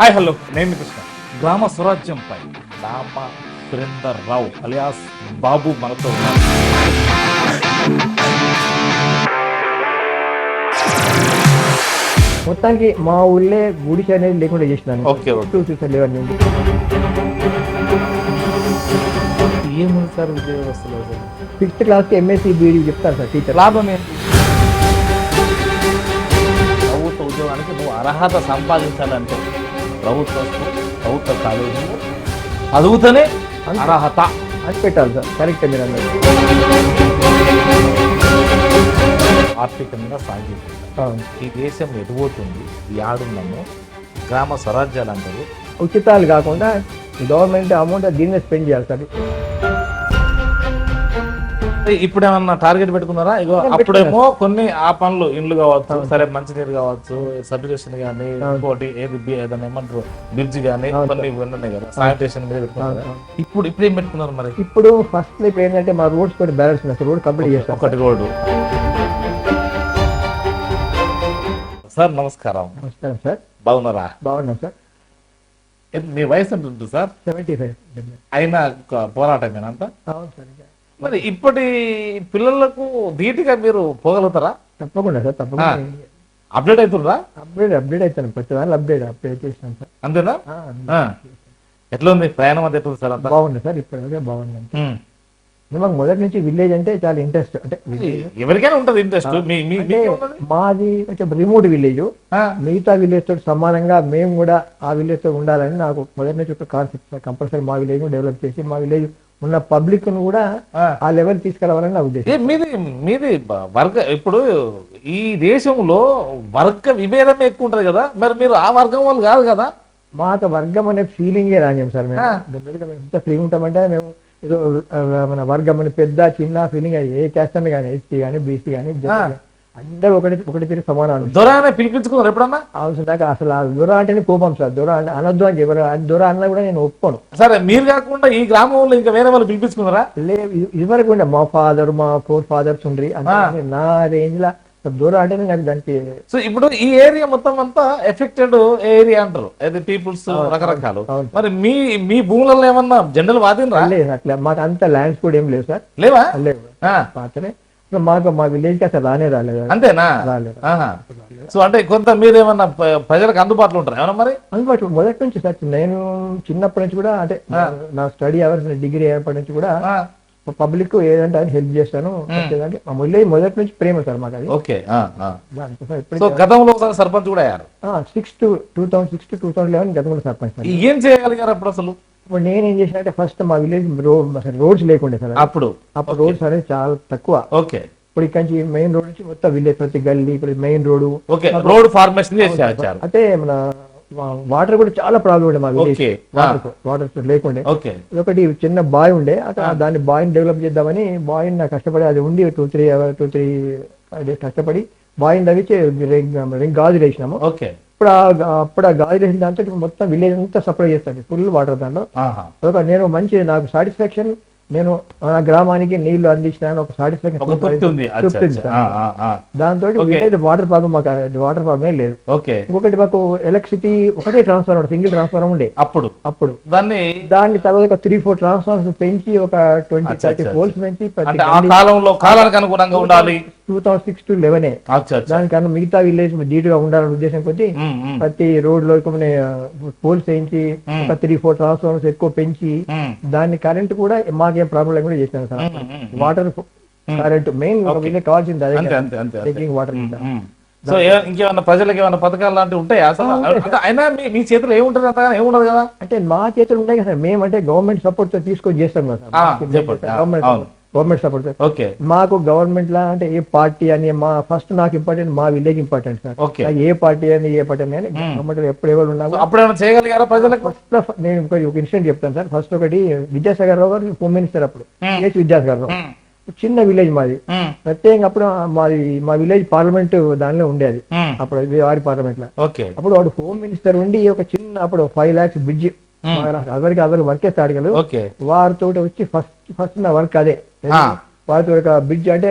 Hi hello, నేను కృష్ణ. గ్రామ స్వరాజ్యంపై నామ సురేందర్ రావు అలియాస్ బాబు మనతో ఉన్నారు. మొత్తానికి మా ఊళ్ళే గుడిసె అనేది లేకుండా చేసినాను. ఓకే, లేవని ఏముంది సార్ విద్యా వ్యవస్థలో? 6th క్లాస్కి ఎంఎస్సీ బీడీ చెప్తారు సార్ టీచర్. లాభం ఏంటి? ప్రభుత్వ ఉద్యోగానికి నువ్వు అర్హత సంపాదించాలంటే ప్రభుత్వ కాలేజీలో చదువుతూనే అర్హత అని పెట్టాలి సార్. కరెక్ట్ మీరు అన్నారు. ఆర్థికంగా సాగించాలి. ఈ దేశం ఎటుపోతుంది, ఈ ఆడున్నాము గ్రామ స్వరాజ్యాలు అంటారు. ఉచితాలు కాకుండా గవర్నమెంట్ అమౌంట్ దీన్నే స్పెండ్ చేయాలి సార్. ఇప్పుడు ఏమన్నా టార్గెట్ పెట్టుకున్నారా? ఇగో అప్పుడేమో కొన్ని ఆ పనులు, ఇండ్లు కావచ్చు, సరే మంచినీరు కావచ్చు, సబ్స్టేషన్ కానీ, ఇంకోటి ఏదైనా ఏమంటారు బ్రిడ్జ్ కానీ, కొన్ని ఉన్నాయి కదా, శానిటేషన్ మీద పెట్టుకున్నారు. ఇప్పుడు ఏం పెట్టుకున్నారు మరి? ఇప్పుడు ఫస్ట్ ఇప్పుడు ఏంటంటే మా రోడ్స్ కొన్ని బ్యాలెన్స్ ఉన్నాయి సార్. రోడ్ కంప్లీట్ చేస్తాం. ఒకటి రోడ్డు. సార్ నమస్కారం. నమస్కారం సార్. బాగున్నారా? బాగున్నాం సార్. మీ వయసు ఎంత ఉంటుంది సార్? 75. అయినా పోరాటమేనా అంతా? అవును సార్. మరి ఇప్పటి పిల్లలకు ధీటుగా మీరు పోగలుగుతారా? తప్పకుండా సార్, తప్పకుండా. అప్డేట్ అవుతుందా? అప్డేట్ అవుతాను. ప్రతి దాని అప్డేట్ చేసినాం సార్. అంతేనా? ఎట్లా ఉంది ప్రయాణం? అది ఎట్లా ఉంది సార్? అంతా బాగుంది సార్. ఇప్పుడు బాగుంది. మాకు మొదటి నుంచి విలేజ్ అంటే చాలా ఇంట్రెస్ట్. అంటే ఎవరికైనా ఉంటది ఇంట్రెస్ట్. మాది కొంచెం రిమోట్ విలేజ్. మిగతా విలేజ్ తోటి సమానంగా మేము కూడా ఆ విలేజ్ తో ఉండాలని నాకు మొదటి నుంచి ఒక కాన్సెప్ట్. కంపల్సరీ మా విలేజ్ డెవలప్ చేసి మా విలేజ్ ఉన్న పబ్లిక్ ను కూడా ఆ లెవెల్ తీసుకురావాలని నా ఉద్దేశం. మీది వర్గ, ఇప్పుడు ఈ దేశంలో వర్గ విభేదం ఎక్కువ ఉంటది కదా, మరి మీరు ఆ వర్గం వాళ్ళు కాదు కదా? మాకు వర్గం అనే ఫీలింగే రానియం సార్. మేము ఎంత ఫ్రీ ఉంటామంటే మేము ఏదో మన వర్గం అని పెద్ద చిన్న ఫీలింగ్. ఏ క్యాస్ట్ అని కానీ, ఎస్టీ కానీ, బీసీ కానీ అందరూ ఒకటి తిరిగి సమానం. దొర అనే పిలిపించుకున్నారు ఎప్పుడన్నా? అవసరం దాకా అసలు ఆ దొర అంటేనే కోపం సార్. దొర అంటే అనొద్దు అని చెప్పారు. దొర అన్నా కూడా నేను ఒప్పుకోను. సరే, మీరు కాకుండా ఈ గ్రామంలో ఇంకా వేరే వాళ్ళు పిలిపించుకున్నారా? ఇదివరకు ఉండే మా ఫాదర్, మా 4 ఫాదర్స్ ఉండ్రి. నా రేంజ్ లా దూరం అంటే నాకు దానికి. సో ఇప్పుడు ఈ ఏరియా మొత్తం అంతా ఎఫెక్టెడ్ ఏరియా అంటారు, అయితే పీపుల్స్ రకరకాలు. మరి మీ భూములలో ఏమన్నా జనరల్ వాదినరా? లేదు, అట్లా మాకు అంత ల్యాండ్స్ కూడా ఏం లేవు సార్. లేవా? లేవు. పాతనే మాకు మా విలేజ్ కి అసలు రాలేదు. అంతేనా? రాలేదు. సో అంటే కొంత మీరేమన్నా ప్రజలకు అందుబాటులో ఉంటారు ఏమన్నా? మరి అందుబాటు మొదటి నుంచి సార్. నేను చిన్నప్పటి నుంచి కూడా, అంటే నా స్టడీ అవర్స్ డిగ్రీ అయినప్పటి నుంచి కూడా పబ్లిక్ ఏదంటే అది హెల్ప్ చేస్తాను. మా విలేజ్ మొదటి నుంచి ప్రేమ సార్ మాకు అది. ఓకే. గతంలో సర్పంచ్ కూడా అయ్యారు. 2006 to 2011 గతంలో సర్పంచ్. ఏం చేయగలిగారు అప్పుడు అసలు? ఇప్పుడు నేనేం చేసిన అంటే ఫస్ట్ మా విలేజ్ రోడ్స్ లేకుండే సార్. అప్పుడు రోడ్స్ అనేది చాలా తక్కువ. ఓకే. ఇప్పుడు ఇక్కడ నుంచి మెయిన్ రోడ్ నుంచి మొత్తం విలేజ్ ప్రతి గల్లీ ఇప్పుడు main road. Okay, road formation చేశారు. అయితే మన వాటర్ కూడా చాలా ప్రాబ్లం ఉండే మా విలేజ్. వాటర్ లేకుండే. ఒకటి చిన్న బాయ్ ఉండే, దాన్ని బాయ్ని డెవలప్ చేద్దామని బాయ్ని నాకు కష్టపడి అది ఉండి 2-3 days కష్టపడి బాయ్ని తగ్గించి గాజులు వేసినాము. అప్పుడు ఆ గాజులు వేసిన దాంతో మొత్తం విలేజ్ అంతా సప్లై చేస్తాను, ఫుల్ వాటర్ దాంట్లో. నేను మంచి నాకు సాటిస్ఫాక్షన్, నేను నా గ్రామానికి నీళ్లు అందించిన ఒక సాటిస్ఫాక్షన్. దాంతో వాటర్ ప్రాబ్లం మాకు వాటర్ ప్రాబ్లమే లేదు. ఇంకొకటి మాకు ఎలక్ట్రిసిటీ ఒకటే ట్రాన్స్ఫార్మర్, సింగిల్ ట్రాన్స్ఫార్మర్ ఉండే అప్పుడు. దాన్ని తర్వాత 3-4 ట్రాన్స్ఫార్మర్స్ పెంచి ఒక 20-30 పోల్స్ పెంచి 2006 to 2011 దానికన్నా మిగతా విలేజ్ ధీటుగా ఉండాలనే ఉద్దేశం కొద్ది ప్రతి రోడ్ లో పోల్స్ వేయించి ఒక 3-4 ట్రాన్స్ఫార్మర్స్ ఎక్కువ పెంచి దాన్ని కరెంట్ కూడా మాకేం ప్రాబ్లం లేకుండా చేశాను sir. Water current main village కావాల్సింది అదే వాటర్. సో ఇంకేమన్నా ప్రజలకు ఏమన్నా పథకాలు లాంటివి ఉంటాయి అసలు? అయినా మీ చేతిలో ఏముంటది? అంతగా ఏముండదు కదా. అంటే మా చేతులు ఉంటాయి కదా, మేమంటే గవర్నమెంట్ సపోర్ట్ తో తీసుకొని చేస్తాం కదా. Government support. ఓకే. మాకు గవర్నమెంట్ లా అంటే ఏ పార్టీ అని ఫస్ట్ నాకు ఇంపార్టెంట్ మా విలేజ్ ఇంపార్టెంట్ సార్. ఏ పార్టీ అని ఏ పార్టీ అని గవర్నమెంట్ ఎప్పుడు ఎవరు ఉన్నా అప్పుడు చేయగలిగారా ప్రజలకు? ఫస్ట్ నేను ఒక ఇన్సిడెంట్ చెప్తాను సార్. ఫస్ట్ ఒకటి విద్యాసాగర్ రావు గారు హోమ్ మినిస్టర్ అప్పుడు, విద్యాసాగర్ రావు. చిన్న విలేజ్ మాది. ప్రత్యేకంగా అప్పుడు మా విలేజ్ పార్లమెంట్ దానిలో ఉండేది అప్పుడు, వారి పార్లమెంట్ లో. అప్పుడు వాడు హోమ్ మినిస్టర్ ఉండి ఒక చిన్న అప్పుడు 5 lakhs బ్రిడ్జ్ అదరికి వర్కే స్టార్ట్ కాలేదు. వారితో వచ్చి ఫస్ట్ నా వర్క్ అదే. వారితో ఒక బ్రిడ్జ్ అంటే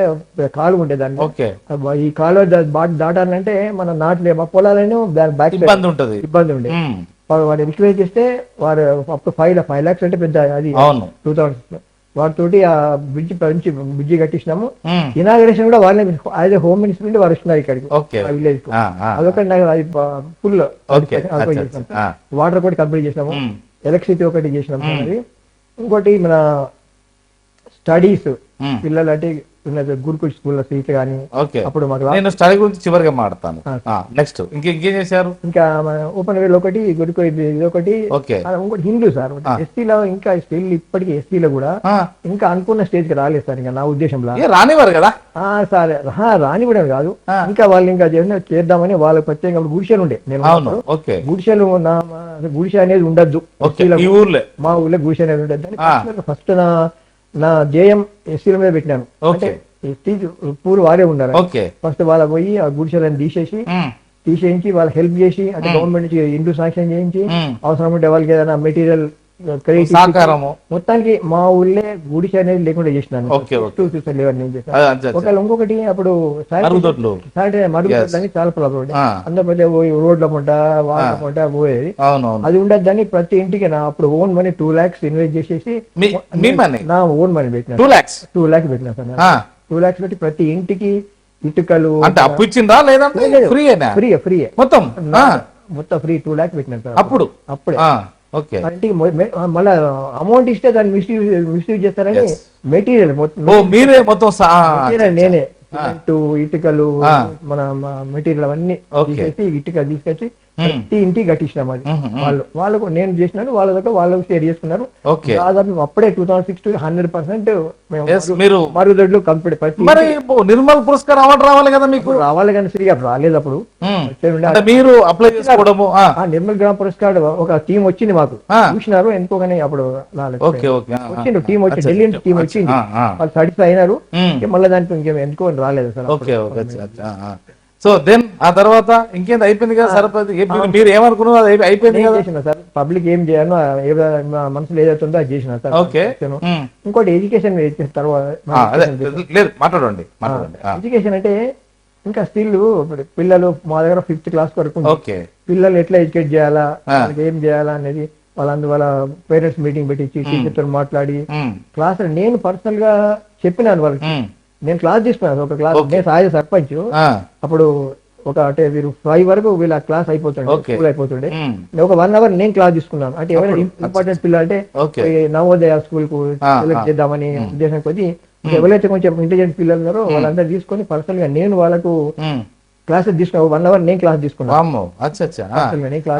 కాలువ ఉండే దాన్ని. ఈ కాలువ దాటాలంటే మన నాట్లే మా పొలాలను దాని బ్యాక్ ఇబ్బంది ఉండే. వాడు రిక్వెస్ట్ చేస్తే వారు అప్పుడు 5 lakhs అంటే పెద్ద అది అవును 2000 వాటితోటి ఆ బ్రిడ్జి కట్టించినాము. ఇనాగరేషన్ కూడా వాళ్ళని యాజ్ ఏ హోమ్ మినిస్టర్ నుండి వారు వస్తున్నారు ఇక్కడికి విలేజ్ కు. అదొకటి నాకు అది ఫుల్ వాటర్ కూడా కంప్లీట్ చేసినాము, ఎలక్ట్రిసిటీ ఒకటి చేసినాము. ఇంకోటి మన స్టడీస్ పిల్లలు అంటే గురుకుల్ స్కూల్ సీట్లు కానీ అప్పుడు మాకు నేను స్టడీ గురించి చివరిగా మాడతాను. నెక్స్ట్ ఇంకేం చేశారు? ఇంకా ఓపెన్ వేల్ ఒకటి గురుకుల్ ఇది ఒకటి ఇంకోటి హిందూ సార్. ఎస్సీలో ఇంకా స్టిల్ ఇప్పటికీ ఎస్సీలో కూడా ఇంకా అనుకున్న స్టేజ్ కి రాలేదు సార్. ఇంకా నా ఉద్దేశంలో రానివారు కదా సార్, రానివ్వడం కాదు, ఇంకా వాళ్ళు ఇంకా చేద్దామని వాళ్ళకి ప్రత్యేకంగా గుడిసెలు ఉండే. నేను గుడిసెలు గుడిసె అనేది ఉండద్దు మా ఊర్లో గుడిసె అనేది ఉండద్దు. ఫస్ట్ నా జేఎం ఎస్సీల మీద పెట్టినాను. అంటే ఎస్సీ పూర్వ వారే ఉన్నారు. ఫస్ట్ వాళ్ళ పోయి ఆ గుడిసెలను తీసేయించి వాళ్ళకి హెల్ప్ చేసి, అంటే గవర్నమెంట్ నుంచి ఇండ్లు శాంక్షన్ చేయించి, అవసరం ఉంటే వాళ్ళకి ఏదైనా మెటీరియల్ మొత్తానికి మా ఊళ్ళే గుడిసె అనేది లేకుండా చేసినాను. ఒకవేళ ఇంకొకటి అప్పుడు మరుగుదొడ్లని చాలా ప్రాబ్లం ఉండే. అందరూ పోయి రోడ్ల పంట వాళ్ళ పంట పోయేది, అది ఉండద్దని ప్రతి ఇంటికి నా అప్పుడు ఓన్ మనీ 2 lakhs ఇన్వెస్ట్ చేసేసి నా ఓన్ మనీ పెట్టిన 2 lakhs పెట్టినా సార్. 2 lakhs పెట్టి ప్రతి ఇంటికి ఇటుకలు అప్పు ఇచ్చిందా లేదా ఫ్రీ మొత్తం ఫ్రీ 2 lakhs పెట్టినా సార్. అప్పుడే మళ్ళా అమౌంట్ ఇస్తే దాన్ని మిస్యూజ్ చేస్తారని మెటీరియల్ నేనే ఇటుకలు మన మెటీరియల్ అవన్నీ తీసేసి ఇటుక తీసుకొచ్చి ప్రతి ఇంటికి కట్టించినాం. అది వాళ్ళకు నేను చేసినాను, వాళ్ళ దగ్గర వాళ్ళకు షేర్ చేసుకున్నారు. దాదాపు అప్పుడే 2006 100% మీరు మరుగుదొడ్లు కంప్లీట్. నిర్మల్ పురస్కారం అవార్డు రావాలి కదా మీకు? రావాలి కానీ సరిగా రాలేదు అప్పుడు. మీరు అప్లై చేసుకోవడము నిర్మల్ గ్రామ పురస్కార్ ఒక టీం వచ్చింది మాకు, చూసినారు ఎందుకో కానీ అప్పుడు వచ్చిండు టీం వచ్చి ఢిల్లీ నుంచి టీం వచ్చింది, వాళ్ళు సాటిస్ఫై అయినారు. మళ్ళీ దానికి ఇంకేం ఎందుకో రాలేదు సార్. సో దెన్ ఆ తర్వాత ఇంకేంది అయిపోయింది కదా సరపతి, మీరు ఏమనుకున్నారు అది అయిపోయింది చేసిన సార్. పబ్లిక్ ఏం చేయాలో మనసులో ఏదైతుందో అది చేసిన సార్. ఇంకోటి ఎడ్యుకేషన్ తర్వాత మాట్లాడండి. ఎడ్యుకేషన్ అంటే ఇంకా స్టిల్ పిల్లలు మా దగ్గర 5th class వరకు పిల్లలు ఎట్లా ఎడ్యుకేట్ చేయాలా, ఏం చేయాలా అనేది వాళ్ళ పేరెంట్స్ మీటింగ్ పెట్టించి టీచర్తో మాట్లాడి క్లాస్ నేను పర్సనల్ గా చెప్పినాను వాళ్ళకి. నేను క్లాస్ తీసుకున్నాను ఒక క్లాస్, నేను సహాయ సర్పంచ్ అప్పుడు. అంటే వీరు 5 వరకు వీళ్ళ క్లాస్ అయిపోతుండే, స్కూల్ అయిపోతుండే. ఒక 1 hour నేను క్లాస్ తీసుకున్నాను. అంటే ఎవరైనా ఇంపార్టెంట్ పిల్లలు అంటే నవోదయ స్కూల్ కు సెలెక్ట్ చేద్దామని ఉద్దేశం కొద్ది ఎవరైతే కొంచెం ఇంటెలిజెంట్ పిల్లలు ఉన్నారో వాళ్ళందరూ తీసుకొని పర్సనల్ గా నేను వాళ్ళకు క్లాసెస్ తీసుకున్నా. 1 hour నేను క్లాస్ తీసుకున్నాను.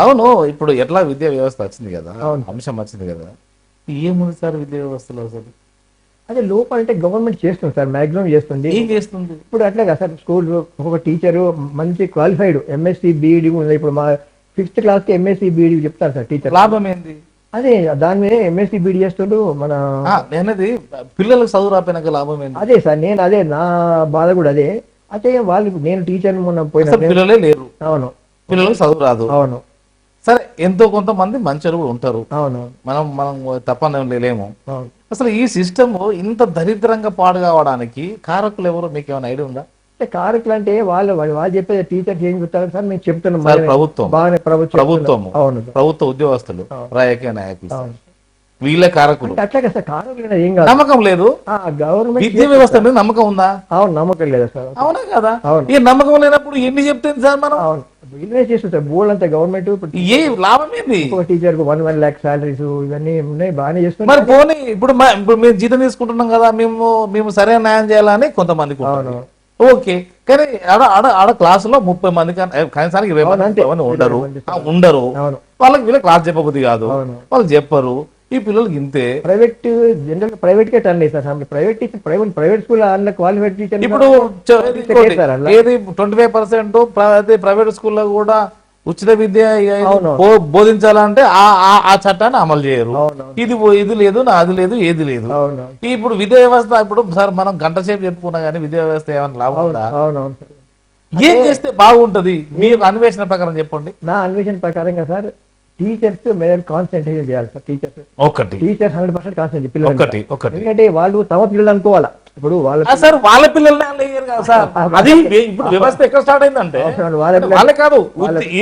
అవును, ఇప్పుడు ఎట్లా విద్యా వ్యవస్థ వచ్చింది కదా, అంశం వచ్చింది కదా, ఏముంది సార్ విద్యా వ్యవస్థలో అసలు? అదే లోపల అంటే గవర్నమెంట్ చేస్తుంది సార్, మాక్సిమం చేస్తుంది. ఏం చేస్తుంది ఇప్పుడు? అట్లా కదా సార్, స్కూల్ ఒక టీచరు మంచి క్వాలిఫైడ్ ఎంఎస్సి బిఈడి ఉంది. ఇప్పుడు మా 5th class కి ఎంఎస్సి బిఈడి చెప్తారు సార్ టీచర్. లాభం ఏంది? అదే దాని మీద ఎంఎస్సి బిఈడి చేస్తుంటూ మన పిల్లలకు చదువు రాపోయినాక లాభం ఏంది? అదే సార్, నేను అదే నా బాధ కూడా అదే. అయితే వాళ్ళు నేను టీచర్ మొన్న పోయిన పిల్లలే లేరు. అవును, పిల్లలకు చదువు రాదు. అవును సరే, ఎంతో కొంతమంది మంచి కూడా ఉంటారు. అవును, మనం తప్పని లేము. అసలు ఈ సిస్టమ్ ఇంత దరిద్రంగా పాడు కావడానికి కారకులు ఎవరు, మీకు ఏమైనా ఐడియా ఉందా? అంటే కారకులు అంటే వాళ్ళు చెప్పేది టీచర్స్ ఏం చెప్తారు సార్, మేము చెప్తున్నాం ప్రభుత్వం, బాగానే ప్రభుత్వం, అవును ప్రభుత్వ ఉద్యోగస్తులు, రాజకీయ నాయకులు, వీళ్ళ కారకులు. అట్లా కదా సార్, కారకులు ఏం కాదు. నమ్మకం లేదు గవర్నమెంట్ విద్యా వ్యవస్థ మీద నమ్మకం ఉందా? అవును, నమ్మకం లేదా సార్? అవునా కదా? ఈ నమ్మకం లేనప్పుడు ఎన్ని చెప్తుంది సార్ మనం? ఇన్వెస్ట్ చేస్తుంది సార్ బోర్డు అంతా గవర్నమెంట్. ఏ లాభం ఏంది? ఒక టీచర్ కు 1 lakh సాలరీస్ ఇవన్నీ ఉన్నాయి, బాగానే చేస్తుంది. మరి పోనీ ఇప్పుడు మేము జీతం తీసుకుంటున్నాం కదా, మేము సరైన న్యాయం చేయాలని కొంతమందికి ఓకే, కానీ ఆడ క్లాసులో 30 మంది కనీసానికి 20 మంది ఉండరు. వాళ్ళకి వీళ్ళ క్లాస్ చెప్పబుద్ధి కాదు, వాళ్ళు చెప్పరు. ఈ పిల్లలకి ఇంతే. ప్రైవేట్ జనరల్ ప్రైవేట్ కే టర్న్ అవుతారు. ప్రైవేట్ స్కూల్ అన్న క్వాలిఫైడ్ టీచర్ ఇప్పుడు ఏది 25% ప్రైవేట్ స్కూల్లో కూడా ఉచిత విద్య బోధించాలంటే ఆ చట్టాన్ని అమలు చేయరు. ఇది లేదు, అది లేదు, ఏది లేదు. ఇప్పుడు విద్యా వ్యవస్థ ఇప్పుడు సార్ మనం గంట సేపు చెప్పుకున్నా కానీ విద్యా వ్యవస్థ ఏమైనా లాభం ఉందా? ఏం చేస్తే బాగుంటది మీరు అన్వేషణ ప్రకారం చెప్పండి. నా అన్వేషణ ప్రకారంగా సార్ టీచర్స్ మీద కాన్సన్ట్రేషన్ చేయాలి సార్. టీచర్స్ 100% కాన్సన్ట్రేట్ పిల్లలు, ఎందుకంటే వాళ్ళు తమ పిల్లలు అనుకోవాలా. ఇప్పుడు వాళ్ళ సార్ వాళ్ళ పిల్లల్ని వాళ్ళు వేయరు కదా సార్. అది ఇప్పుడు వ్యవస్థ ఎక్కడ స్టార్ట్ అయిందంటే వాళ్ళే కాదు,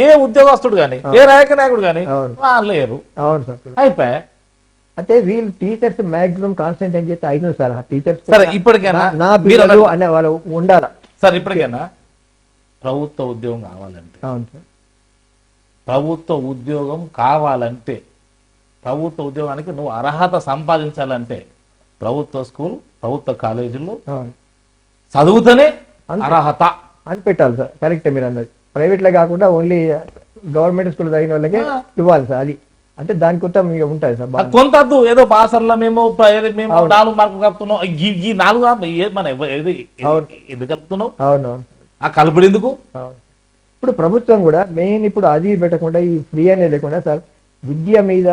ఏ ఉద్యోగస్తుడు గాని ఏ రాజకీయ నాయకుడు గాని వాళ్ళు లేరు. అవును సార్. అయిపోయి అంటే వీళ్ళు టీచర్స్ మాక్సిమం కాన్సన్ట్రేట్ చేస్తే అయిపోయింది సార్. టీచర్స్ సరే ఇప్పటికైనా నా పిల్లలు అనే వాళ్ళు ఉండాలా సార్. ఇప్పటికైనా ప్రభుత్వ ఉద్యోగం కావాలంటే, అవును సార్, ప్రభుత్వ ఉద్యోగం కావాలంటే, ప్రభుత్వ ఉద్యోగానికి నువ్వు అర్హత సంపాదించాలంటే ప్రభుత్వ స్కూల్, ప్రభుత్వ కాలేజీల్లో చదువుతూనే అర్హత అని పెట్టాలి సార్. కరెక్టే మీరు అన్నది. ప్రైవేట్ లో కాకుండా ఓన్లీ గవర్నమెంట్ స్కూల్ చదివిన వాళ్ళకే ఇవ్వాలి సార్. అది అంటే దాని కొంత మీకు ఉంటుంది సార్. కొంత ఏదో బాసర్లో మేము 4 మార్కులు కలుపుతున్నాం, ఈ 4 మన ఎందుకు కలుపుతున్నావు? అవును, ఆ కలుపుడు ఎందుకు? ఇప్పుడు ప్రభుత్వం కూడా మెయిన్ ఇప్పుడు అది పెట్టకుండా ఈ ఫ్రీ అనేది లేకుండా సార్ విద్య మీద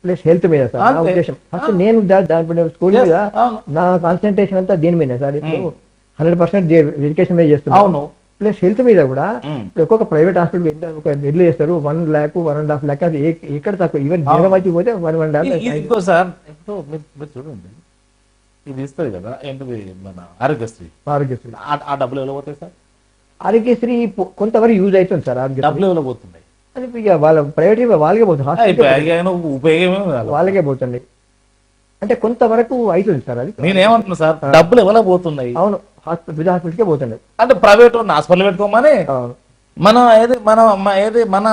ప్లస్ హెల్త్ మీద సార్ నా ఉద్దేశం. ఫస్ట్ నేను దాని స్కూల్ మీద నా కాన్సన్ట్రేషన్ అంతా దీని మీద సార్. ఇప్పుడు 100% ఎడ్యుకేషన్ మీద చేస్తున్నాను. ప్లస్ హెల్త్ మీద కూడా ఒక్కొక్క ప్రైవేట్ హాస్పిటల్ ఒక నిధులు చేస్తారు 1 lakh 1.5 lakh అది ఎక్కడ తక్కువ. ఈవెన్ జగమతి పోతే 1.5 సార్. ఇప్పుడు చూడండి, ఇది ఇస్తుంది కదా ఏంటిది మన ఆరోగ్యశ్రీ. ఆ డబ్బులు ఎవరు పోతాయి సార్? ఆరోగ్యశ్రీ కొంతవరకు యూజ్ అవుతుంది సార్. డబ్బులు ఎవరు పోతున్నాయి? అది వాళ్ళ ప్రైవేట్ వాళ్ళకే పోతుంది, వాళ్ళకే పోతుంది. అంటే కొంతవరకు అవుతుంది సార్. అది నేనేమంటున్నా సార్, డబ్బులు ఎవరో పోతున్నాయి. అవును, హాస్పిటల్కే పోతుంది. అంటే ప్రైవేట్ హాస్పిటల్ పెట్టుకోమని మనం మన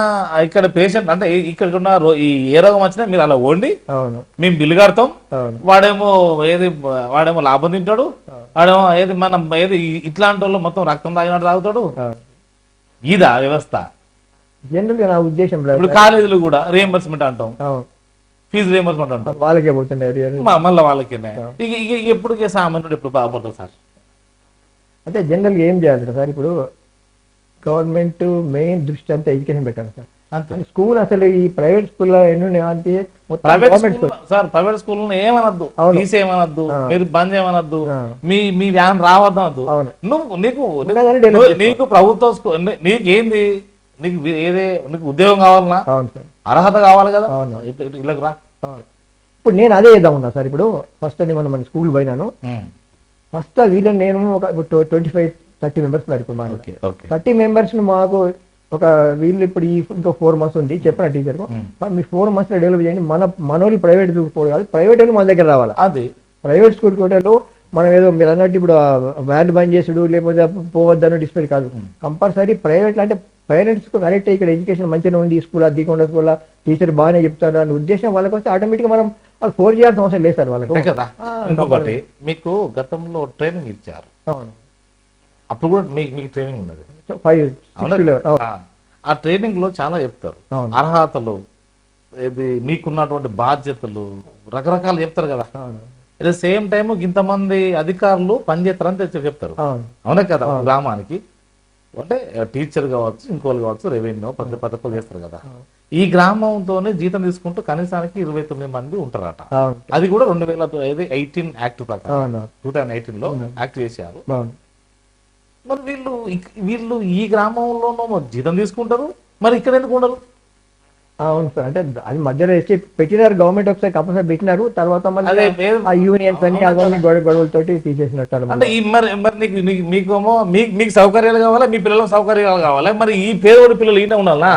ఇక్కడ పేషెంట్ అంటే ఇక్కడ ఉన్న ఈ ఏ రోగం వచ్చినా మీరు అలా ఓండి, మేము బిల్లు కడతాం. వాడేమో లాభం తింటాడు, వాడేమో మనం ఇట్లాంటి వాళ్ళు మొత్తం రక్తం తాగినట్టు తాగుతాడు. ఇదా వ్యవస్థ? జనరల్ గా నా ఉద్దేశం ఇప్పుడు కాలేజీలు కూడా రియంబర్స్మెంట్ అంటాం, ఫీజు రియంబర్స్మెంట్ అంటాం, వాళ్ళకే పోతున్నాయి మళ్ళీ వాళ్ళకి. ఎప్పుడు సామాన్యుడు ఎప్పుడు బాగుపడతారు సార్? అంటే జనరల్ గా ఏం చేయాలి సార్? ఇప్పుడు గవర్నమెంట్ మెయిన్ దృష్టి అంతా ఎడ్యుకేషన్ పెట్టాలి సార్. స్కూల్ అసలు ఈ ప్రైవేట్ స్కూల్లో ఎన్ని అంటే ప్రైవేట్ స్కూల్ ఏమనద్దు, తీసేయమనద్దు, మీరు బంద్ చేయమనద్దు, మీ వ్యాన్ రావద్దు. నీకు ప్రభుత్వ స్కూల్ నీకేంది? నీకు ఉద్యోగం కావాలన్నా అర్హత కావాలి కదా, ఇళ్ళకి రా. ఇప్పుడు నేను అదే చేద్దాం ఉన్నా సార్. ఇప్పుడు ఫస్ట్ మన స్కూల్ పోయినాను. ఫస్ట్ వీళ్ళని నేను ఒక 25-30 మెంబర్స్ పెట్టుకున్నాను. 30 మెంబర్స్ మాకు ఒక వీళ్ళు ఇప్పుడు ఇంకో 4 months ఉంది చెప్పిన టీచర్ మీ 4 months లో డెవలప్ చేయండి. మనోళ్ళు ప్రైవేట్ స్కూల్ కాదు, ప్రైవేట్ వాళ్ళు మన దగ్గర రావాలి. అది ప్రైవేట్ స్కూల్ కోటలో మనం ఏదో మీరు అన్నట్టు ఇప్పుడు వ్యాన్ బంద్ చేసుడు లేకపోతే పోవద్దని డిస్ప్లే కాదు. కంపల్సరీ ప్రైవేట్ అంటే పేరెంట్స్ కు కరెక్ట్ ఇక్కడ ఎడ్యుకేషన్ మంచిగా ఉంది, స్కూల్ అద్దీకుండా స్కూల్ టీచర్ బాగానే చెప్తారు అనే ఉద్దేశం వాళ్ళకి వస్తే ఆటోమేటిక్ మనం వాళ్ళు 4 చేయాల్సిన అవసరం లేదు సార్ వాళ్ళకి కదా. ఇంకొకటి మీకు గతంలో ట్రైనింగ్ ఇచ్చారు, అప్పుడు కూడా మీకు ట్రైనింగ్ ఉన్నది. 5-6 ఆ ట్రైనింగ్ లో చాలా చెప్తారు, అర్హతలు, మీకున్నటువంటి బాధ్యతలు రకరకాలు చెప్తారు కదా. అట్ ద సేమ్ టైం ఇంతమంది అధికారులు పనిచేస్తారని చెప్తారు, అవునా కదా. గ్రామానికి అంటే టీచర్ కావచ్చు, ఇంకోళ్ళు కావచ్చు, రెవెన్యూ పథకాలు చేస్తారు కదా. ఈ గ్రామంతోనే జీతం తీసుకుంటూ కనీసానికి 29 మంది ఉంటారట. అది కూడా 2018 యాక్ట్ ప్రకారం 2018 లో యాక్ట్ చేశారు. మరి వీళ్ళు ఈ గ్రామంలో జీతం తీసుకుంటారు, మరి ఇక్కడ ఎందుకు ఉండరు? అవును సార్. అంటే అది మధ్యలో వేసి పెట్టినారు గవర్నమెంట్, ఒకసారి కంపల్సరీ పెట్టినారు. తర్వాత ఆ యూనియన్స్ అన్ని అవన్నీ గొడవలతోటి తీసేసినట్టు. అంటే మరి మీకేమో మీకు సౌకర్యాలు కావాలా, మీ పిల్లలకు సౌకర్యాలు కావాలా, మరి ఈ పేదోడి పిల్లలు ఈయన ఉండాలా?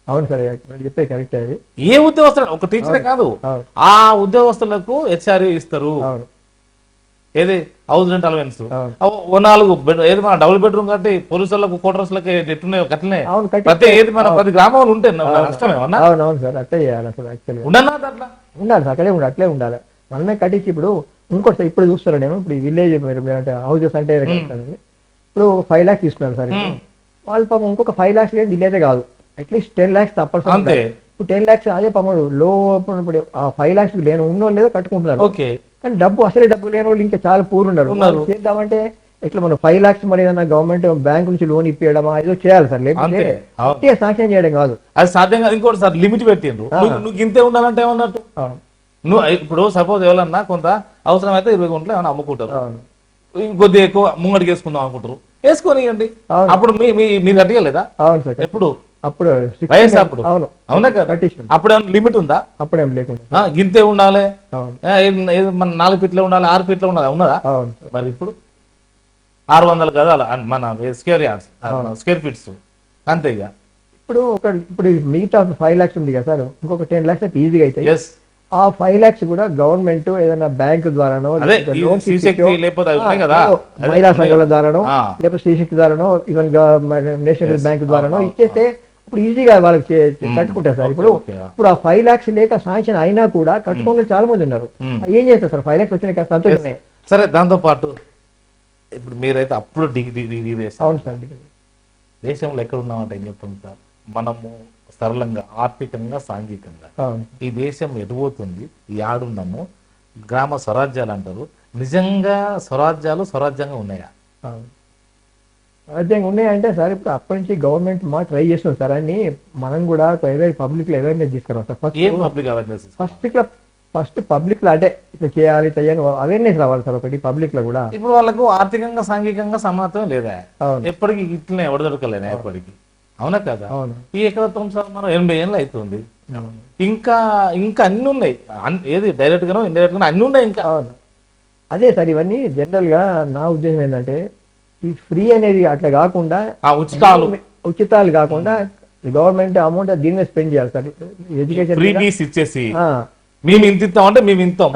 అవును సార్, చెప్పే కరెక్ట్. అది ఏ ఉద్యోగస్తులు, ఒక టీచరే కాదు, ఆ ఉద్యోగస్తులకు హెచ్ఆర్ఏ ఇస్తారు. ఏది హౌస్ రెంట్ అలవెన్స్ 4 ఏది మన డబుల్ బెడ్రూమ్ కట్టి పోలీసు వాళ్ళకు క్వార్టర్స్ లకి ఎట్టున్నాయో కట్టలే ప్రతి ఏది మన 10 గ్రామాలు ఉంటే నష్టమే. అవునవును సార్, అట్లే చేయాలి అసలు. యాక్చువల్లీ ఉండాలి సార్, అక్కడే అట్లే ఉండాలి. మనమే కట్టించి ఇప్పుడు ఇంకోటి ఇప్పుడు చూస్తారా నేను ఇప్పుడు విలేజ్ అంటే హౌసెస్ అంటే ఇప్పుడు 5 lakhs తీసుకున్నారు సార్. వాళ్ళు పాపం ఇంకొక 5 lakhs లేదు ఇల్లైతే కాదు, అట్లీస్ట్ 10 lakhs తప్పనిసరి. ఇప్పుడు 10 lakhs అదే పాపం లో ఇప్పుడు ఆ 5 lakhs లేని ఉన్నోళ్ళు లేదో కట్టుకుంటున్నారు. కానీ అసలే డబ్బు లేని వాళ్ళు ఇంకా చాలా పూర్ ఉన్నారు. చేద్దామంటే ఇట్లా మనం 5 lakhs మరి ఏదైనా గవర్నమెంట్ బ్యాంక్ నుంచి లోన్ ఇప్పించడమా ఏదో చేయాలి సార్, లేకపోతే సాంక్షన్ చేయడం కాదు. అది సాధ్యం కాదు. ఇంకోటి సార్ లిమిట్ పెట్టిండ్రు, నువ్వు ఇంతే ఉండాలంటే ఏమన్నట్టు. నువ్వు ఇప్పుడు సపోజ్ ఎవరన్నా కొంత అవసరం అయితే 20 గుంటలు ఏమైనా అమ్ముకుంటారు, కొద్దిగా ఎక్కువ ముంగడికి వేసుకుందాం అనుకుంటారు, వేసుకోనియండి. అప్పుడు మీరు అడిగలేదా? అవును సార్. ఎప్పుడు అప్పుడు వయసు అప్పుడు అవును అవునా కదా కట్టించాం. అప్పుడు ఏమైనా లిమిట్ ఉందా? అప్పుడేం లేకుండా గింతే ఉండాలి అవును మన 4 ఫీట్లే ఉండాలి 6 ఫీట్లే ఉండాలి ఉన్నదా? అవును మరి ఇప్పుడు 600 గదాలు మన స్క్వేర్ యార్డ్స్ స్క్వేర్ ఫీట్స్ అంతే ఇక. ఇప్పుడు మిగతా 5 lakhs ఉంది కదా సార్, ఇంకొక 10 lakhs అయితే ఈజీగా అవుతాయి. ఎస్ ఆ 5 lakhs కూడా గవర్నమెంట్ ఏదైనా బ్యాంక్ ద్వారానో అదే శ్రీశక్తి లేకపోతే అవి ఉన్నాయి కదా మహిళా సంఘాల ద్వారానో లేకపోతే శ్రీశక్తి ద్వారానో ఈవెన్ నేషనల్ బ్యాంక్ ద్వారానో ఇచ్చేస్తే ఇప్పుడు ఈజీగా వాళ్ళకి కట్టుకుంటారు సార్. ఇప్పుడు ఆ 5 lakhs లేక శాంక్షన్ అయినా కూడా కట్టుకోవాలి చాలా మంది ఉన్నారు. ఏం చేస్తారు సార్? 5 lakhs వచ్చినాయి సంతోషమే. సరే, దాంతో పాటు ఇప్పుడు మీరైతే అప్పుడు డిగ్రీ అవును సార్. దేశంలో ఎక్కడ ఉన్నామంటే ఏం చెప్తాం సార్, మనము సరళంగా ఆర్థికంగా సాంఘికంగా ఈ దేశం ఎటుపోతుంది, ఈ ఆడున్నాము గ్రామ స్వరాజ్యాలు అంటారు. నిజంగా స్వరాజ్యంగా ఉన్నాయా? స్వరాజ్యంగా ఉన్నాయంటే సార్ ఇప్పుడు అప్పటి నుంచి గవర్నమెంట్ ట్రై చేస్తున్నాం సార్ అని మనం కూడా పబ్లిక్ లో అవేర్నెస్ తీసుకురాం సార్. ఫస్ట్ పబ్లిక్ లో అంటే ఇట్లా చేయాలి చెయ్యాలి అవేర్నెస్ రావాలి సార్ ఒకటి పబ్లిక్ లో కూడా. ఇప్పుడు వాళ్ళకు ఆర్థికంగా సాంఘికంగా సమానత్వం లేదా? ఎప్పటికీ ఇట్లనే ఎవడ దొరకలేనా ఎప్పటికీ? అవునా కదా? ఈ ఎక్కడ సార్ మనం 80 ఏళ్ళు అవుతుంది, ఇంకా ఇంకా అన్ని ఉన్నాయి. ఏది డైరెక్ట్ గానో ఇండైరెక్ట్ గానో అన్ని ఉన్నాయి ఇంకా. అదే సార్ ఇవన్నీ జనరల్ గా నా ఉద్దేశం ఏంటంటే ఈ ఫ్రీ అనేది అట్లా కాకుండా ఉచితాలు కాకుండా గవర్నమెంట్ అమౌంట్ దీని మీద స్పెండ్ చేయాలి సార్. ఎడ్యుకేషన్ ఇచ్చేసి మేము ఇంత ఇస్తాం అంటే మేము ఇంతాం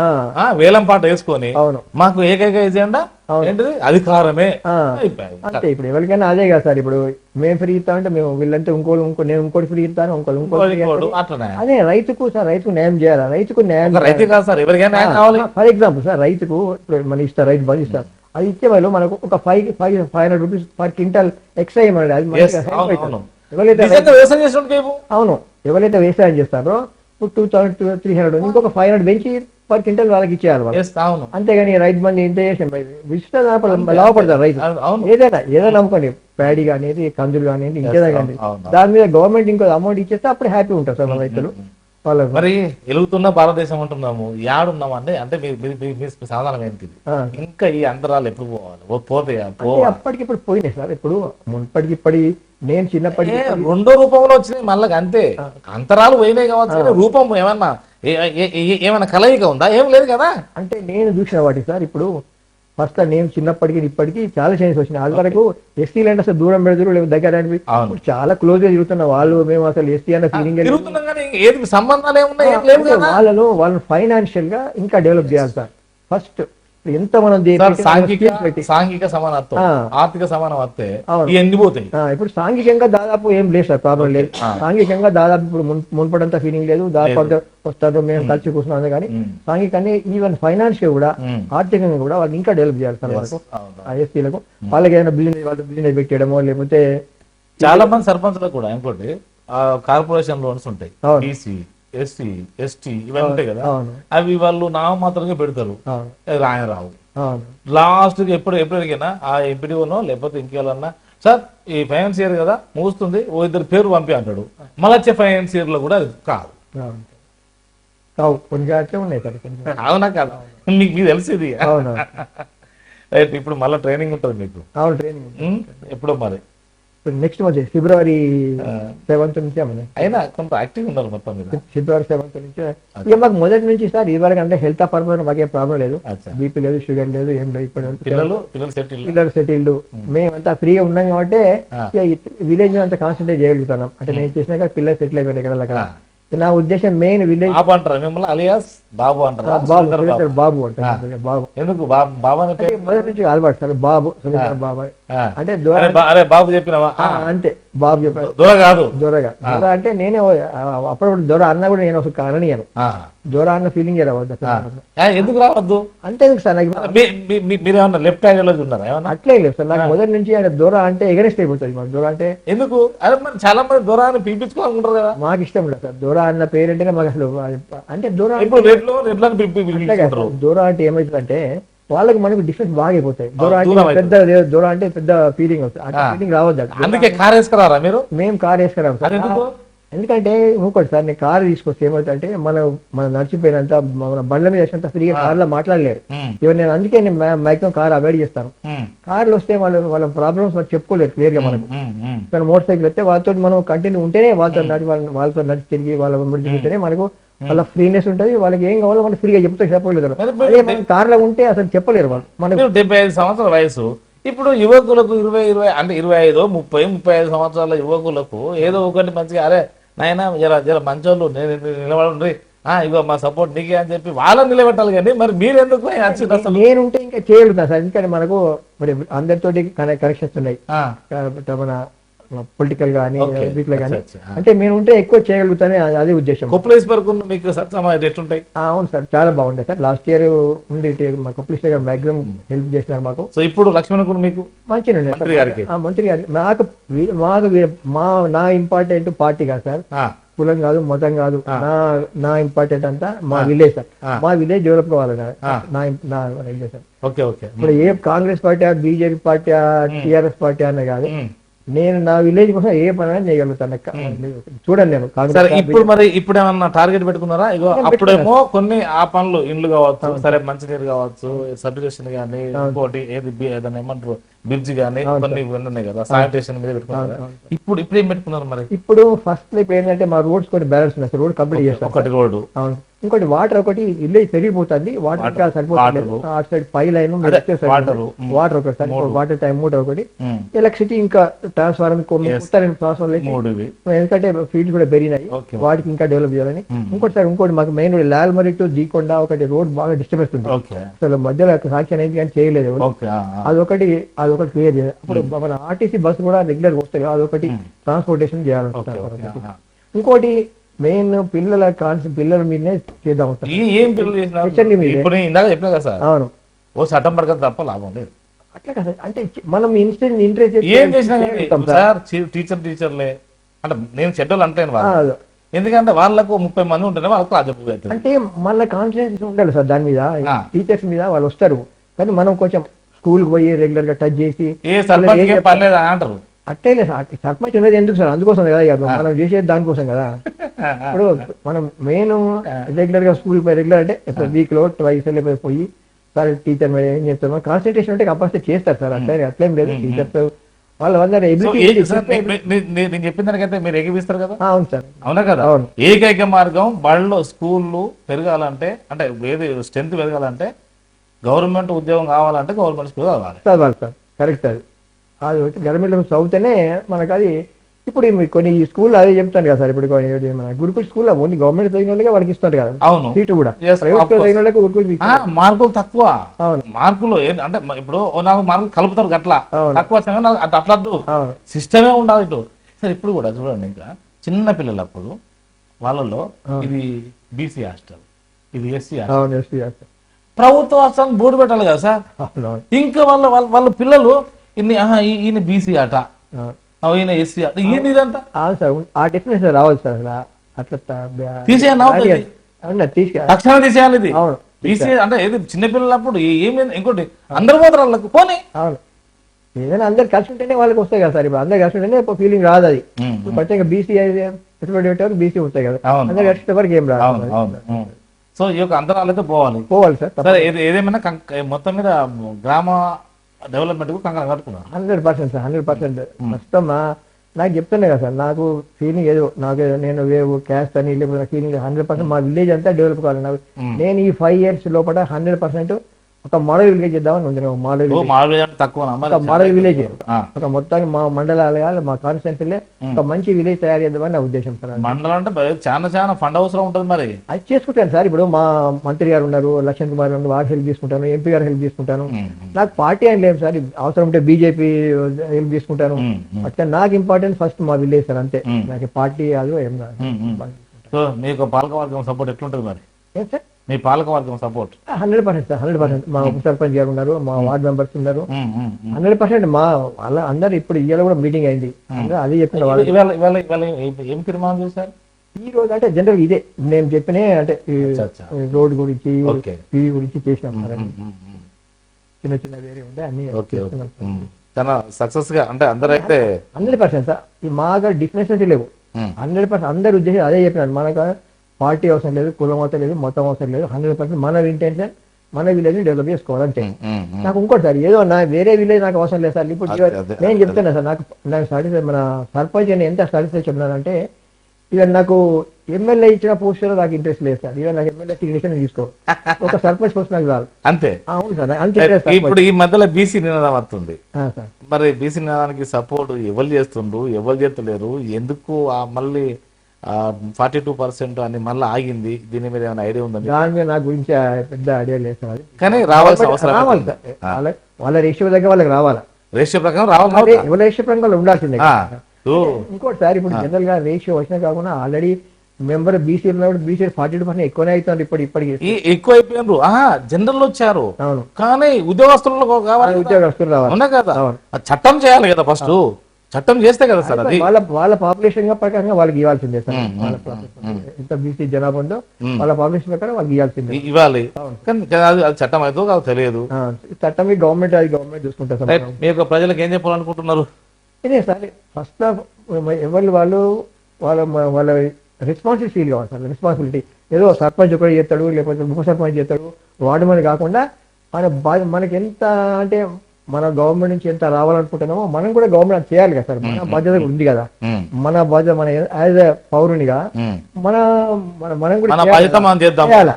వేలం పాట వేసుకొని అవును మాకు ఏకైక ఎజెండా ఏంటిది? అధికారమే. అంతే ఇప్పుడు ఎవరికైనా అదే కదా సార్. ఇప్పుడు మేము ఫ్రీ ఇస్తాం అంటే మేము వీళ్ళంటే నేను ఇంకోటి ఫ్రీ ఇస్తాను ఇంకోటి అట్లనే. అదే రైతుకు న్యాయం చేయాలి. రైతుకు న్యాయం రైతు కాదు సార్, ఎవరికైనా కావాలి. ఫర్ ఎగ్జాంపుల్ సార్ రైతుకు ఇప్పుడు మన ఇస్తారు రైతు బంధు ఇస్తారు, అది ఇచ్చే వాళ్ళు మనకు ఒక 500 rupees పర్ క్వింటల్ ఎక్స్ట్రా ఇవ్వండి. అది అవును ఎవరైతే వ్యవసాయం చేస్తారో 2,300 ఇంకొక 500 పెంచి పర్ క్వింటల్ వాళ్ళకి ఇచ్చేయాలి. అంతేగాని రైతు బంధు ఇంత చేసిన లాభపడతారు రైతు. ఏదైనా నమ్ముకోండి, ప్యాడీ కానీ కందులు కానీ ఇంకేదా కానీ దాని మీద గవర్నమెంట్ ఇంకో అమౌంట్ ఇచ్చేస్తే అప్పుడు హ్యాపీ ఉంటారు సార్ మన రైతులు. మరి ఎలుగుతున్న భారతదేశం అంటున్నాము, యాడున్నాము అంటే మీ సాధారణ ఏంటి? ఇంకా ఈ అంతరాలు ఎప్పుడు పోవాలి? పోతాయా? అప్పటికిప్పుడు పోయినాయి సార్. ఇప్పుడు మున్పటికిప్పటి నేను చిన్నప్పటికి రెండో రూపంలో వచ్చినాయి మళ్ళీ అంతే. అంతరాలు పోయినాయి కావచ్చు, రూపం ఏమైనా కలయిక ఉందా? ఏం లేదు కదా. అంటే నేను చూసిన వాటి సార్ ఇప్పుడు ఫస్ట్ నేను చిన్నప్పటికి ఇప్పటికి చాలా చేంజెస్ వచ్చినాయి. అది వరకు ఎస్టీలు అంటే అసలు దూరం పెడతారు లేదా దగ్గర చాలా క్లోజ్ గా తిరుగుతున్న వాళ్ళు. మేము అసలు ఎస్టీ అన్న ఫీలింగ్ సంబంధాలు వాళ్ళని ఫైనాన్షియల్ గా ఇంకా డెవలప్ చేయాలి సార్. ఫస్ట్ ఎంత మనం సాంఘిక సమానత్వం ఆర్థిక సమానత్వం ఎండిపోతాయి. ఇప్పుడు సాంఘికంగా దాదాపు ఏం లేదు సార్, ప్రాబ్లం లేదు. సాంఘికంగా దాదాపు ఇప్పుడు మున్పడంతా ఫీలింగ్ లేదు. దాదాపు వస్తారు మేము కలిసి కూర్చున్నాం. కానీ సాంఘికంగా ఈవెన్ ఫైనాన్షియల్ కూడా ఆర్థికంగా కూడా వాళ్ళు ఇంకా డెవలప్ చేయాలి సార్. వాళ్ళకు ఎస్టీలకు వాళ్ళకి ఏదైనా బిజినెస్ పెట్టేయడమో లేకపోతే చాలా మంది సర్పంచ్లకు కూడా ఇంకోటి కార్పొరేషన్ లోన్స్ ఉంటాయి, ఎస్సీ ఎస్టీ ఇవన్నీ ఉంటాయి కదా, అవి వాళ్ళు నామమాత్రంగా పెడతారు, రాయరావు. లాస్ట్ కి ఎప్పటికైనా ఆ ఎంపీడీఓనో లేకపోతే ఇంకేమన్నా సార్ ఈ ఫైనాన్సియర్ కదా మూస్తుంది ఓ ఇద్దరు పేరు పంపి అంటాడు. మళ్ళీ వచ్చే ఫైనాన్సియర్ లో కూడా అది కాదు. అవునా కాదు? మీకు తెలిసింది. ఇప్పుడు మళ్ళీ ట్రైనింగ్ ఉంటుంది మీకు. ఎప్పుడో మరి నెక్స్ట్ మంత్ February 7th నుంచి అయినా కొంత యాక్టివ్ ఉన్నారు మొత్తం మీద. February 7th నుంచి ఇక మాకు మొదటి నుంచి సార్ ఇదివరకు అంటే హెల్త్ పర్పస్ మాకేం ప్రాబ్లం లేదు, బీపీ లేదు, షుగర్ లేదు, ఏం లేదు. ఇప్పుడు పిల్లలు సెటిల్డ్ మేమంతా ఫ్రీగా ఉన్నాం కాబట్టి విలేజ్ అంతా కాన్సన్ట్రేట్ చేయగలుగుతున్నాం. అంటే నేను చేసినాక పిల్లలు సెటిల్ అయిపోయినాయి కదా. నా ఉద్దేశం మెయిన్ విలేజ్ బాబు అంటారు మిమ్మల్ని, అలియాస్ బాబు అంటారు. బాబు అంటారు. బాబు ఎందుకు బాబు అంటే మొదటి నుంచి అలవాటు సార్. బాబు బాబాయ్ అంటే బాబు చెప్పినవా? అంతే బాబు చెప్పారు. దొర కాదు, దొరగా దొర అంటే నేనే అప్పుడప్పుడు దొర అన్న కూడా నేను ఒక అననీయను. దొర అన్న ఫీలింగ్ రావద్దు. ఎందుకు రావద్దు అంటే ఎందుకు సార్ మీరు ఏమన్నా లెఫ్ట్ ఐడియాలజీ ఉన్నారా? అట్లే లేదు సార్. నాకు మొదటి నుంచి అంటే దొర అంటే ఎగరెస్ట్ అయిపోతుంది. మాకు దొర అంటే ఎందుకు? అదే మరి చాలా మంది దొర అని పిలిపించుకోవాలనుకుంటారు కదా. మాకు ఇష్టం లేదు సార్ దొర అన్న పేరంటేనే మాకు అసలు. అంటే దొర దొర అంటే ఏమవుతుందంటే వాళ్ళకి మనకు డిఫరెన్స్ బాగా అయిపోతాయి. దొర అంటే పెద్ద ఫీలింగ్ వస్తుంది. ఫీలింగ్ రావద్దు. అందుకే కార్ వేసుకురారా మీరు? మేము కార్ వేసుకురాము సార్. ఎందుకంటే ఇంకోటి సార్ నేను కారు తీసుకొస్తే ఏమవుతుందంటే మనం నడిచిపోయినంత మన బండ్ల మీద వచ్చినంత ఫ్రీగా కార్లో మాట్లాడలేరు. ఇవన్నీ నేను అందుకే నేను మ్యాక్సిమం కార్ అవాయిడ్ చేస్తాను. కార్లు వస్తే వాళ్ళ ప్రాబ్లమ్స్ మనం చెప్పుకోలేరు క్లియర్ గా మనకు. కానీ మోటార్ సైకిల్ వస్తే వాళ్ళతో మనం కంటిన్యూ ఉంటేనే వాళ్ళతో నడిచి తిరిగి వాళ్ళ వెంబడి తిరిగితేనే మనకు వాళ్ళ ఫ్రీనెస్ ఉంటుంది. వాళ్ళకి ఏం కావాలో మనం ఫ్రీగా చెప్తే చెప్పలేదు. అదే మనం కార్లో ఉంటే అసలు చెప్పలేరు వాళ్ళు. మనకు 75 సంవత్సరాల వయసు. ఇప్పుడు యువకులకు 20 అంటే 25, 30, 35 సంవత్సరాల యువకులకు ఏదో ఒకటి మంచిగా అరే నాయన జర మంచోళ్ళు నిలబడి ఇగో మా సపోర్ట్ నీకే అని చెప్పి వాళ్ళని నిలబెట్టాలి. కానీ మరి మీరెందుకు నేనుంటే ఇంకా చేయగలుగుతాను సార్. ఎందుకంటే మనకు మరి అందరితోటి కనెక్షన్స్ ఉన్నాయి మన పొలిటికల్ గానీ వీటిలో గానీ. అంటే నేను ఉంటే ఎక్కువ చేయగలుగుతానే అదే ఉద్దేశం. మీకు ఎట్లుంటాయి? అవును సార్, చాలా బాగుండే సార్. లాస్ట్ ఇయర్ ఉండి మా కొప్పలేశ్వర్ గారు మ్యాక్సిమం హెల్ప్ చేసినారు మాకు. సో ఇప్పుడు లక్ష్మణ్ మీకు మంచిగా మంత్రి గారికి నా ఇంపార్టెంట్ పార్టీ కాదు సార్, కులం కాదు, మతం కాదు. నా ఇంపార్టెంట్ అంతా మా విలేజ్ సార్. మా విలేజ్ డెవలప్ కావాలి సార్. ఇప్పుడు ఏ Congress party, BJP party, TRS party అనే కాదు, నేను నా విలేజ్ కోసం ఏ పని చేయగలుగుతాను. చూడండి నేను ఇప్పుడు మరి ఇప్పుడు ఏమన్నా టార్గెట్ పెట్టుకున్నారా? ఇగో అప్పుడేమో కొన్ని ఆ పనులు ఇండ్లు కావచ్చు, సరే మంచినీరు కావచ్చు, సబ్స్టేషన్ గానీ, ఇంకోటి ఏదైనా ఏమంటారు బ్రిడ్జ్ గానీ కొన్ని ఉన్నాయి కదా, శానిటేషన్ మీద పెట్టుకున్నారు. ఇప్పుడు ఏం పెట్టుకున్నారు మరి? ఇప్పుడు ఫస్ట్ ఇప్పుడు ఏంటంటే మా రోడ్స్ కొన్ని బ్యాలెన్స్ ఉన్నాయి. రోడ్ కంప్లీట్ చేస్తాం. ఒకటి రోడ్డు, అవును. ఇంకోటి వాటర్, ఒకటి విలేజ్ పెరిగిపోతుంది, వాటర్ సరిపోతుంది. అటు సైడ్ పై లైన్ వాటర్ ఒకటి సార్, వాటర్ టైం మూట ఒకటి, ఎలక్ట్రిసిటీ ఇంకా ట్రాన్స్ఫార్మర్ ఎందుకంటే ఫీల్డ్ కూడా పెరిగినాయి, వాటికి ఇంకా డెవలప్ చేయాలని. ఇంకోటి సార్ ఇంకోటి మాకు మెయిన్ రోడ్ లాల్మరి టు జీకొండ ఒకటి రోడ్ బాగా డిస్టర్బెన్స్ ఉంది. అసలు మధ్యలో సాక్ష్యం అనేది కానీ చేయలేదు. అదొకటి క్లియర్ చేయాలి. అప్పుడు మన ఆర్టీసీ బస్సు కూడా రెగ్యులర్ వస్తాయి, అదొకటి ట్రాన్స్పోర్టేషన్ చేయాలంటున్నారు. ఇంకోటి మెయిన్ పిల్లల మీదనే చేద్దాం. అవును, ఓ చట్టం పడక తప్ప లాభం లేదు. అట్లా కదా, అంటే మనం ఇంట్రెస్ట్ ఏం చేసినా టీచర్లే అంటే నేను చెడ్డలు అంటాను. ఎందుకంటే వాళ్ళకు 30 మంది ఉంటేనే వాళ్ళకు రాజకీయ అంటే మళ్ళీ కాన్సన్ట్రేషన్ ఉండాలి సార్ దాని మీద, టీచర్స్ మీద. వాళ్ళు వస్తారు కానీ మనం కొంచెం స్కూల్ పోయి రెగ్యులర్ గా టచ్ చేసి అంటారు. అట్టే సర్పంచ్ ఉన్నది ఎందుకు సార్? అందుకోసం కదా మనం చేసేది దానికోసం కదా. ఇప్పుడు మనం మెయిన్ రెగ్యులర్ గా స్కూల్ పోయి రెగ్యులర్ అంటే వీక్ లో ట్వైస్ పోయి సార్ టీచర్ మీద ఏం చెప్తారు, కాన్సన్ట్రేషన్ అంటే కంపల్సరీ చేస్తారు సార్. అట్లేం లేదు, టీచర్స్ వాళ్ళందరూ నేను చెప్పిన దానికైతే మీరు ఏకీపిస్తారు కదా. అవును సార్, అవునా కదా. ఏకైక మార్గం బళ్ళు స్కూళ్ళు పెరగాలంటే, అంటే ఏది స్ట్రెంత్ పెరగాలంటే, గవర్నమెంట్ ఉద్యోగం కావాలంటే గవర్నమెంట్ స్కూల్ చదవాలి సార్. కరెక్ట్, అది గవర్నమెంట్ చదివితేనే మనకు అది. ఇప్పుడు కొన్ని స్కూల్ అదే చెప్తాను కదా సార్. ఇప్పుడు మన గురుకుల స్కూల్ ఓన్లీ గవర్నమెంట్ చదివిన వాళ్ళకి వాళ్ళకి ఇస్తారు కదా సీటు కూడా. ప్రైవేట్ చదివిన వాళ్ళకి గురుకుల మార్కులు తక్కువ. మార్కులు అంటే ఇప్పుడు 4 మార్కులు కలుపుతారు అట్లా తక్కువ అట్లద్దు, సిస్టమే ఉండాలి ఇటు. సరే ఇప్పుడు కూడా చూడండి, ఇంకా చిన్న పిల్లలప్పుడు వాళ్ళలో ఇది బీసీ హాస్టల్, ఇది ఎస్సీ హాస్టల్, ప్రభుత్వ హాస్టల్ బోర్డు పెట్టాలి కదా సార్. ఇంకా వాళ్ళ పిల్లలు ఈయన బీసీ ఆట, ఈయన ఎస్సీ ఆట, ఈయన ఇదంతా ఆ డెఫినేషన్ రావాలి సార్. అట్లా తక్షణం తీసేయాలి ఇది. బీసీ అంటే ఏది చిన్నపిల్లలప్పుడు ఏమి, ఇంకోటి అందరు పోతారు వాళ్ళకు పోనీ. అవును, ఏదైనా అందరు కలిసి ఉంటేనే వాళ్ళకి వస్తాయి కదా సార్. ఇప్పుడు అందరు కలిసి ఉంటేనే ఫీలింగ్ రాదు. అది ప్రత్యేక బీసీ బీసీ వస్తాయి కదా, అందరు కలిసి వరకు ఏం రాదు. సో ఈ యొక్క అంతరాలైతే పోవాలి సార్. సరే ఏదేమైనా మొత్తం మీద గ్రామ డెవలప్మెంట్ కు కంకణం కట్టుకున్నాను. 100% సార్, 100%. ప్రస్తుతం నాకు చెప్తున్నా కదా సార్, నాకు ఫీలింగ్ ఏదో నేను క్యాస్ట్ అని లేకపోతే ఫీలింగ్ 100% మా విలేజ్ అంతా డెవలప్ కావాలి. నేను ఈ 5 years లోపల 100% ఒక మోడల్ విలేజ్ చేద్దామని ఉంది. మోడల్ విలేజ్ ఒక మొత్తానికి మా మండలాలు మా కాన్స్టిట్యున్సీలే ఒక మంచి విలేజ్ తయారు చేద్దామని నా ఉద్దేశం సార్. మండలం అంటే చాలా ఫండ్ అవసరం ఉంటుంది. మరి అది చేసుకుంటాను సార్. ఇప్పుడు మా మంత్రి గారు ఉన్నారు, లక్ష్మణ్ కుమార్ గారు, వారు హెల్ప్ తీసుకుంటాను, ఎంపీ గారు హెల్ప్ తీసుకుంటాను. నాకు పార్టీ అని లేదు సార్, అవసరం ఉంటే బీజేపీ హెల్ప్ తీసుకుంటాను. అట్లా నాకు ఇంపార్టెంట్ ఫస్ట్ మా విలేజ్ సార్, అంతే. నాకు పార్టీ అది ఏం కాదు. సో మీకు పాలకవర్గం సపోర్ట్ ఎట్లుంటుంది మరి? ఏం సార్ మీ పాలకవర్గం సపోర్ట్? 100% సార్, 100%. మా ఉప సర్పంచ్ గారు ఉన్నారు, మా వార్డ్ మెంబర్స్ ఉన్నారు, 100%. మా వాళ్ళ అందరు ఇప్పుడు ఇవాళ కూడా మీటింగ్ అయింది, అదే చెప్పిన వాళ్ళు. ఏం తీర్మానం చేశారు ఈ రోజు? అంటే జనరల్ ఇదే నేను చెప్పిన, అంటే రోడ్ గురించి, టీవీ గురించి చేసినాం. చిన్న చిన్న వేరే ఉండే అన్ని చాలా సక్సెస్ గా, అంటే అందరూ అయితే 100% సార్. మాగా డిఫరెన్సెస్ లేవు. 100% అందరి ఉద్దేశం అదే చెప్పినాను. మనకు పార్టీ అవసరం లేదు, కులం అవసరం లేదు, మొత్తం అవసరం లేదు. 100% మన ఇంటెన్షన్ మన విలేజ్ ని డెవలప్ చేసుకోవాలంటే. నాకు ఇంకోటి సార్, ఏదో నా వేరే విలేజ్ నాకు అవసరం లేదు సార్. ఇప్పుడు నేను చెప్తున్నా సార్, నాకు స్టడీస్ మన సర్పంచ్ అని ఎంత స్టడీస్ చెప్తున్నానంటే, ఇక నాకు ఎమ్మెల్యే ఇచ్చిన పోస్టులో నాకు ఇంట్రెస్ట్ లేదు సార్. ఇక నాకు ఎమ్మెల్యే టికెట్ తీసుకో, ఒక సర్పంచ్ పోస్ట్ నాకు కాదు. అంతే. అవును సార్, అంతే. ఇప్పుడు ఈ మధ్యలో బీసీ నినాదం వస్తుంది. మరి బీసీ నినాదానికి సపోర్ట్ ఎవరు చేస్తుండ్రు, ఎవరు చేస్తలేరు, ఎందుకు మళ్ళీ 42% అని మళ్ళీ ఆగింది? దీని మీద ఏమైనా ఐడియా ఉందండి? దాని మీద నా గురించి పెద్ద ఐడియా లేదు సార్. కానీ రావాల్సిన అవసరం రావాలి సార్. వాళ్ళ రేషియో దగ్గర వాళ్ళకి రావాలా, రేషియో ప్రకారం రావాలి, ఎవరి రేషియో ప్రకారం వాళ్ళు ఉండాల్సిందే. ఇంకోటి సార్, ఇప్పుడు జనరల్ గా రేషియో వచ్చినా కాకుండా ఆల్రెడీ మెంబర్ బీసీ ఉన్నప్పుడు బీసీ 42% ఎక్కువనే అవుతుంది. ఇప్పటికి ఎక్కువ అయిపోయినారు. జనరల్ వచ్చారు. అవును, కానీ ఉద్యోగస్తులు కావాలి, ఉద్యోగస్తులు రావాలి కదా. చట్టం చేయాలి కదా, ఫస్ట్ చట్టం చేస్తే కదా సార్ అది. వాళ్ళ పాపులేషన్ ప్రకారంగా వాళ్ళకి ఇవ్వాల్సిందే సార్. ఎంత బీసీ జనాభా ఉందో వాళ్ళ పాపులేషన్ ప్రకారం వాళ్ళకి ఇవ్వాల్సిందే, ఇవ్వాలి. కానీ అది చట్టం అయితే కాదు తెలియదు. చట్టం గవర్నమెంట్ చూసుకుంటారు సార్. మీకు ప్రజలకు ఏం చెప్పాలనుకుంటున్నారు? ఇదే సార్, ఫస్ట్ ఎవరు వాళ్ళ రెస్పాన్సిబిలిటీ ఫీల్ కావాలి సార్. రెస్పాన్సిబిలిటీ ఏదో సర్పంచ్ ఒకటి చేస్తాడు, లేకపోతే ఉప సర్పంచ్ చేస్తాడు, వార్డు మని కాకుండా మనకి ఎంత అంటే మన గవర్నమెంట్ నుంచి ఎంత రావాలనుకుంటున్నామో మనం కూడా గవర్నమెంట్ చేయాలి కదా సార్. మన బాధ్యత ఉంది కదా, మన బాధ్యత మన యాజ్ ఎ పౌరునిగా మనం కూడా చేయాలి.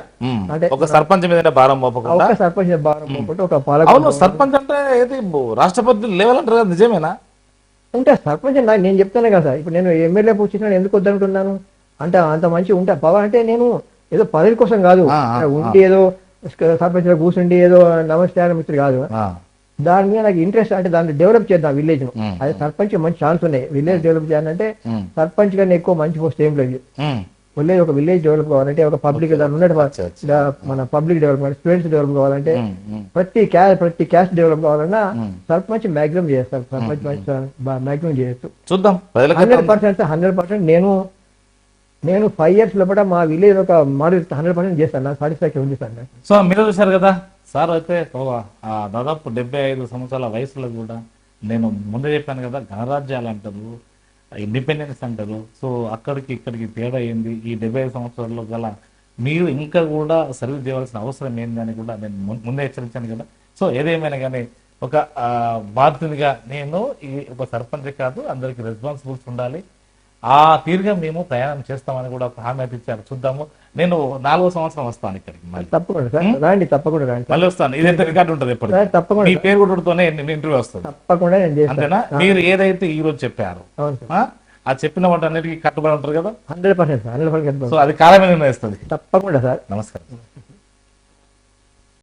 అంటే ఒక సర్పంచ్ మీద భారం మోపకుండా, ఒక సర్పంచ్ భారం మోపకుండా ఒక పాలక. సర్పంచ్ అంటే ఏది రాష్ట్రపతి లెవెల్ అంటారు కదా, నిజమేనా? అంటే సర్పంచ్ నేను చెప్తాను కదా సార్. ఇప్పుడు నేను ఎమ్మెల్యే పోస్ట్ ఎందుకు వద్దనుకుంటున్నాను అంటే, అంత మంచి ఉంటా పవర్ అంటే నేను ఏదో పదవి కోసం కాదు, ఉండి ఏదో సర్పంచ్ కూర్చుండి ఏదో నమస్తే మిత్రుడు కాదు. దాని మీద నాకు ఇంట్రెస్ట్ అంటే దాన్ని డెవలప్ చేద్దాం విలేజ్ ను. అదే సర్పంచ్ మంచి ఛాన్స్ ఉన్నాయి విలేజ్ డెవలప్ చేయాలంటే. సర్పంచ్ కన్నా ఎక్కువ మంచి పోస్ట్ ఏం లేదు. విలేజ్ ఒక విలేజ్ డెవలప్ కావాలంటే, ఒక పబ్లిక్ దాని ఉన్నట్టు మన పబ్లిక్ డెవలప్మెంట్, స్టూడెంట్స్ డెవలప్ కావాలంటే, ప్రతి క్యాస్ట్ డెవలప్ కావాలన్నా సర్పంచ్ మ్యాక్సిమం చేస్తారు. సర్పంచ్ మ్యాక్సిమం చేయొచ్చు. చూద్దాం 100%. నేను 5 years లోపల మా విలేజ్ ఒక మోడల్ 100% చేస్తాను. నాకు సాటిస్ఫాక్షన్ ఉంది సార్. సో మీరు చూశారు కదా, సార్ అయితే దాదాపు 75 సంవత్సరాల వయసులో కూడా, నేను ముందే చెప్పాను కదా, గణరాజ్యాలు అంటారు, ఇండిపెండెన్స్ అంటారు. సో అక్కడికి ఇక్కడికి తేడా ఏంది, ఈ 75 సంవత్సరాల్లో గల మీరు ఇంకా కూడా సర్వీస్ చేయవలసిన అవసరం ఏందని కూడా నేను ముందే హెచ్చరించాను కదా. సో ఏదేమైనా కానీ ఒక బాధ్యతగా నేను ఒక సర్పంచ్ కాదు, అందరికి రెస్పాన్సిబుల్స్ ఉండాలి. ఆ తీరుగా మేము ప్రయాణం చేస్తామని కూడా ఒక హామీ ఇచ్చారు. చూద్దాము. నేను 4వ సంవత్సరం వస్తాను ఇక్కడికి. తప్పకుండా రండి, తప్పకుండా రండి. మళ్ళీ వస్తాను. ఇదైతే రికార్డు ఉంటుంది ఎప్పుడు. తప్పకుండా మీ పేరు కూడా ఇంటర్వ్యూ వస్తుంది. తప్పకుండా అంతేనా? మీరు ఏదైతే ఈ రోజు చెప్పారు, ఆ చెప్పిన వాటి అన్నిటికీ కట్టుబడి ఉంటారు కదా. 100%. సో అది కాలమే నిర్ణయిస్తుంది. తప్పకుండా సార్. నమస్కారం.